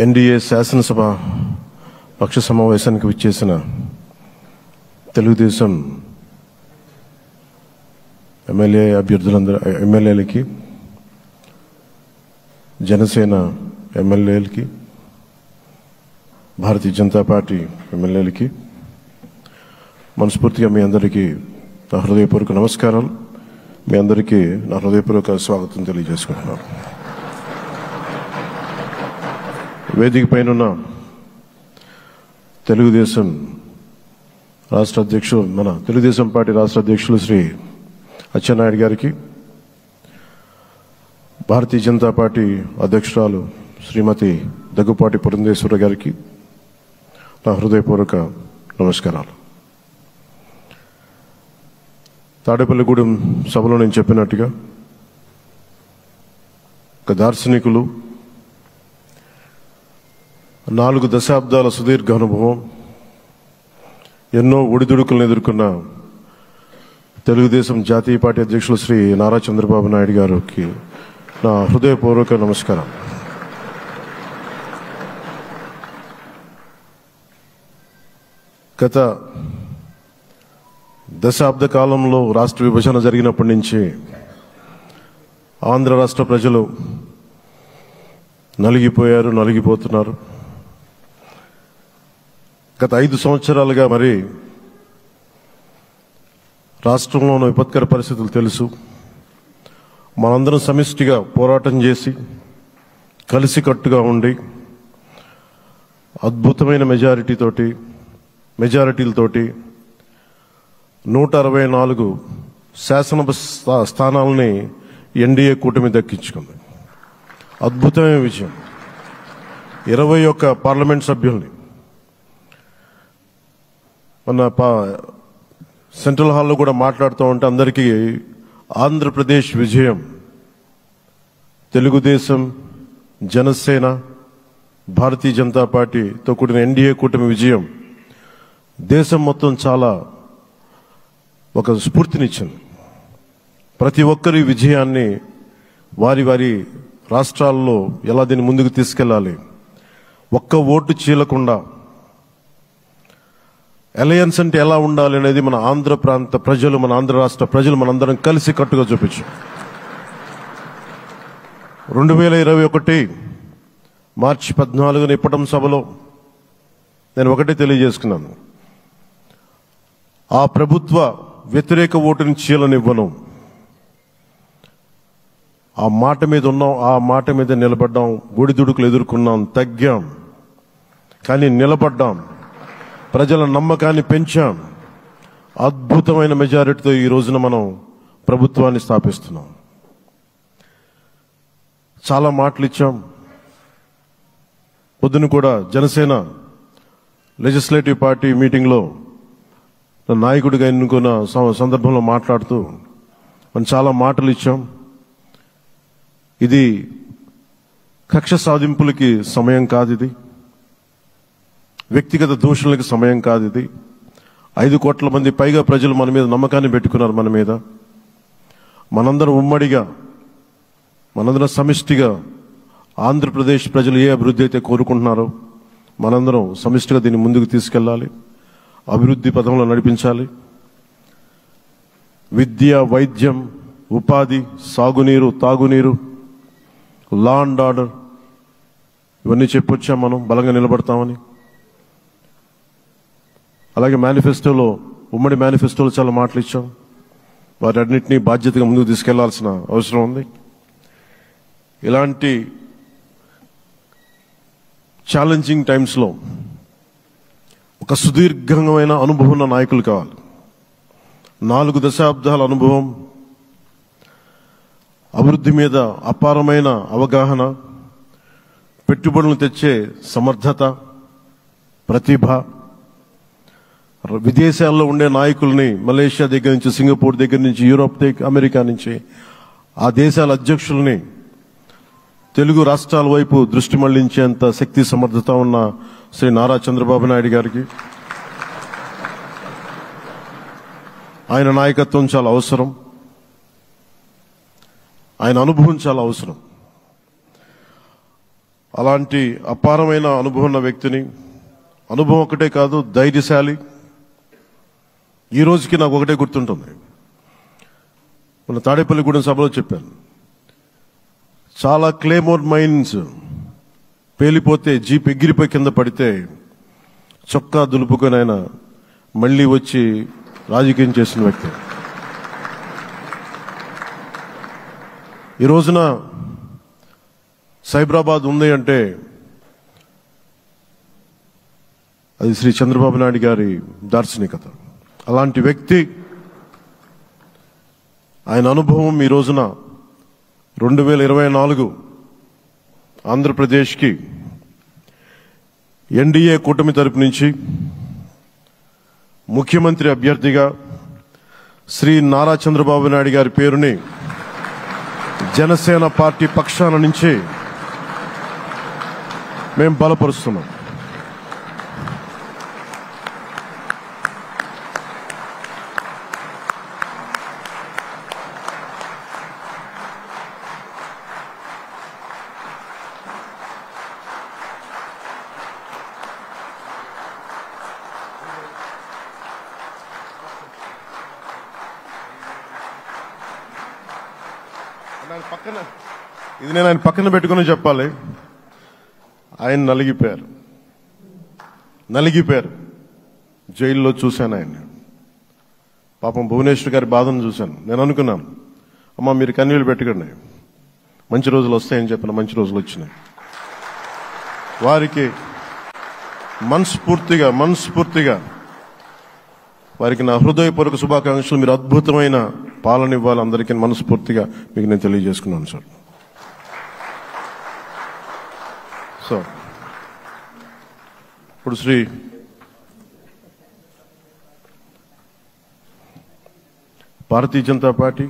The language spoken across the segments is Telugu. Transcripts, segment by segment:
ఎన్డీఏ శాసనసభ పక్ష సమావేశానికి విచ్చేసిన తెలుగుదేశం ఎమ్మెల్యేలకి, జనసేన ఎమ్మెల్యేలకి, భారతీయ జనతా పార్టీ ఎమ్మెల్యేలకి మనస్ఫూర్తిగా మీ అందరికీ నా హృదయపూర్వక నమస్కారాలు. మీ అందరికీ నా హృదయపూర్వక స్వాగతం తెలియజేసుకుంటున్నాను. వేదిక పైన తెలుగుదేశం రాష్ట్ర అధ్యక్షులు, మన తెలుగుదేశం పార్టీ రాష్ట్ర అధ్యక్షులు శ్రీ అచ్చెన్నాయుడు గారికి, భారతీయ జనతా పార్టీ అధ్యక్షురాలు శ్రీమతి దగ్గుపాటి పురంధేశ్వరి గారికి నా హృదయపూర్వక నమస్కారాలు. తాడేపల్లిగూడెం సభలో నేను చెప్పినట్టుగా ఒక దార్శనికులు, 4 దశాబ్దాల సుదీర్ఘ అనుభవం, ఎన్నో ఒడిదుడుకులను ఎదుర్కొన్న తెలుగుదేశం జాతీయ పార్టీ అధ్యక్షులు శ్రీ నారా చంద్రబాబు నాయుడు గారికి నా హృదయపూర్వక నమస్కారం. గత దశాబ్ద కాలంలో రాష్ట్ర విభజన జరిగినప్పటి నుంచి ఆంధ్ర రాష్ట్ర ప్రజలు నలిగిపోతున్నారు. గత 5 సంవత్సరాలుగా మరి రాష్ట్రంలోని విపత్కర పరిస్థితులు తెలుసు. మనందరం సమిష్టిగా పోరాటం చేసి కలిసికట్టుగా ఉండి అద్భుతమైన మెజారిటీలతోటి 164 శాసనసభ స్థానాలని ఎన్డీఏ కూటమి దక్కించుకుంది. అద్భుతమైన విజయం. 21 పార్లమెంట్ సభ్యుల్ని మన సెంట్రల్ హాల్లో కూడా మాట్లాడుతూ ఉంటే అందరికీ ఆంధ్రప్రదేశ్ విజయం, తెలుగుదేశం, జనసేన, భారతీయ జనతా పార్టీతో కూడిన ఎన్డీఏ కూటమి విజయం దేశం మొత్తం చాలా ఒక స్ఫూర్తినిచ్చింది. ప్రతి ఒక్కరి విజయాన్ని వారి రాష్ట్రాల్లో ఎలా దీన్ని ముందుకు తీసుకెళ్లాలి, ఒక్క ఓటు చీలకుండా అలయన్స్ అంటే ఎలా ఉండాలి అనేది మన ఆంధ్ర ప్రాంత ప్రజలు, మన ఆంధ్ర రాష్ట్ర ప్రజలు మనందరం కలిసి కట్టుగా చూపించాం. 2021 మార్చి 14న ఇప్పటం సభలో నేను ఒకటే తెలియజేసుకున్నాను, ఆ ప్రభుత్వ వ్యతిరేక ఓటుని చీలనివ్వను. ఆ మాట మీద ఉన్నాం, ఆ మాట మీద నిలబడ్డాం. ఒడిదుడుకులు ఎదుర్కొన్నాం, తగ్గాం, కానీ నిలబడ్డాం. ప్రజల నమ్మకాన్ని పెంచాం. అద్భుతమైన మెజారిటీతో ఈ రోజున మనం ప్రభుత్వాన్ని స్థాపిస్తున్నాం. చాలా మాటలు ఇచ్చాం. పొద్దున కూడా జనసేన లెజిస్లేటివ్ పార్టీ మీటింగ్లో నాయకుడిగా ఎన్నుకున్న సందర్భంలో మాట్లాడుతూ మనం చాలా మాటలు ఇచ్చాం. ఇది కక్ష సాధింపులకి సమయం కాదు, ఇది వ్యక్తిగత దూషణలకి సమయం కాదు. ఇది 5 కోట్ల మంది పైగా ప్రజలు మన మీద నమ్మకాన్ని పెట్టుకున్నారు. మన మీద మనందరం ఉమ్మడిగా, మనందరం సమిష్టిగా ఆంధ్రప్రదేశ్ ప్రజలు ఏ అభివృద్ధి అయితే కోరుకుంటున్నారో మనందరం సమిష్టిగా దీన్ని ముందుకు తీసుకెళ్లాలి, అభివృద్ధి పథంలో నడిపించాలి. విద్య, వైద్యం, ఉపాధి, సాగునీరు, తాగునీరు, లా అండ్ ఆర్డర్ ఇవన్నీ చెప్పొచ్చాం. మనం బలంగా నిలబడతామని. అలాగే మేనిఫెస్టోలో, ఉమ్మడి మేనిఫెస్టోలో చాలా మాటలు ఇచ్చాం. వాటన్నిటినీ బాధ్యతగా ముందుకు తీసుకెళ్లాల్సిన అవసరం ఉంది. ఇలాంటి ఛాలెంజింగ్ టైమ్స్లో ఒక సుదీర్ఘమైన అనుభవం ఉన్న నాయకులు కావాలి. 4 దశాబ్దాల అనుభవం, అభివృద్ధి మీద అపారమైన అవగాహన, పెట్టుబడులను తెచ్చే సమర్థత, ప్రతిభ. విదేశాల్లో ఉండే నాయకుల్ని, మలేషియా దగ్గర నుంచి, సింగపూర్ దగ్గర నుంచి, యూరోప్ దగ్గర, అమెరికా నుంచి, ఆ దేశాల అధ్యక్షుల్ని తెలుగు రాష్ట్రాల వైపు దృష్టి మళ్లించేంత శక్తి, సమర్థత ఉన్న శ్రీ నారా చంద్రబాబు నాయుడు గారికి ఆయన నాయకత్వం చాలా అవసరం. ఆయన అనుభవం చాలా అవసరం. అలాంటి అపారమైన అనుభవం ఉన్న వ్యక్తిని, అనుభవం ఒకటే కాదు, ధైర్యశాలి. ఈ రోజుకి నాకు ఒకటే గుర్తుంటుంది. మన తాడేపల్లిగూడెం సభలో చెప్పాను, చాలా క్లేమోర్ మైన్స్ పేలిపోతే జీప్ ఎగిరిపోయి కింద పడితే చొక్కా దులుపుకొని ఆయన మళ్లీ వచ్చి రాజకీయం చేసిన వ్యక్తి. ఈ రోజున సైబరాబాద్ ఉంది అంటే అది శ్రీ చంద్రబాబు నాయుడు గారి దార్శనికత. అలాంటి వ్యక్తి, ఆయన అనుభవం ఈ రోజున 2024 ఆంధ్రప్రదేశ్కి ఎన్డీఏ కూటమి తరపు నుంచి ముఖ్యమంత్రి అభ్యర్థిగా శ్రీ నారా చంద్రబాబు నాయుడు గారి పేరుని జనసేన పార్టీ పక్షాన నుంచి మేము బలపరుస్తున్నాం. ఇది నేను ఆయన పక్కన పెట్టుకుని చెప్పాలి. ఆయన నలిగిపోయారు. జైల్లో చూశాను ఆయన. పాపం భువనేశ్వర్ గారి బాధను చూశాను. నేను అనుకున్నాను, అమ్మా మీరు కన్నీళ్లు పెట్టకండి, మంచి రోజులు వస్తాయని చెప్పిన మంచి రోజులు వచ్చినాయి. వారికి మనస్ఫూర్తిగా వారికి నా హృదయపూర్వక శుభాకాంక్షలు. మీరు అద్భుతమైన పాలన ఇవ్వాలి అందరికీ మనస్ఫూర్తిగా మీకు నేను తెలియజేసుకున్నాను సార్. సో ఇప్పుడు శ్రీ భారతీయ జనతా పార్టీ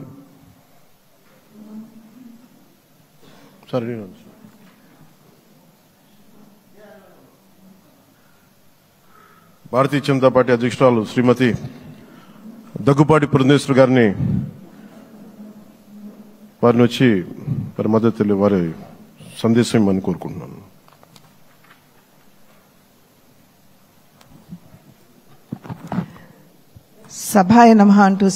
అధ్యక్షురాలు శ్రీమతి దగ్గుపాటి పురంధేశ్వరి గారిని వచ్చి వారి మద్దతు వారి సందేశం ఇవ్వమని కోరుకుంటున్నాను. సభాయ నమః అంటూ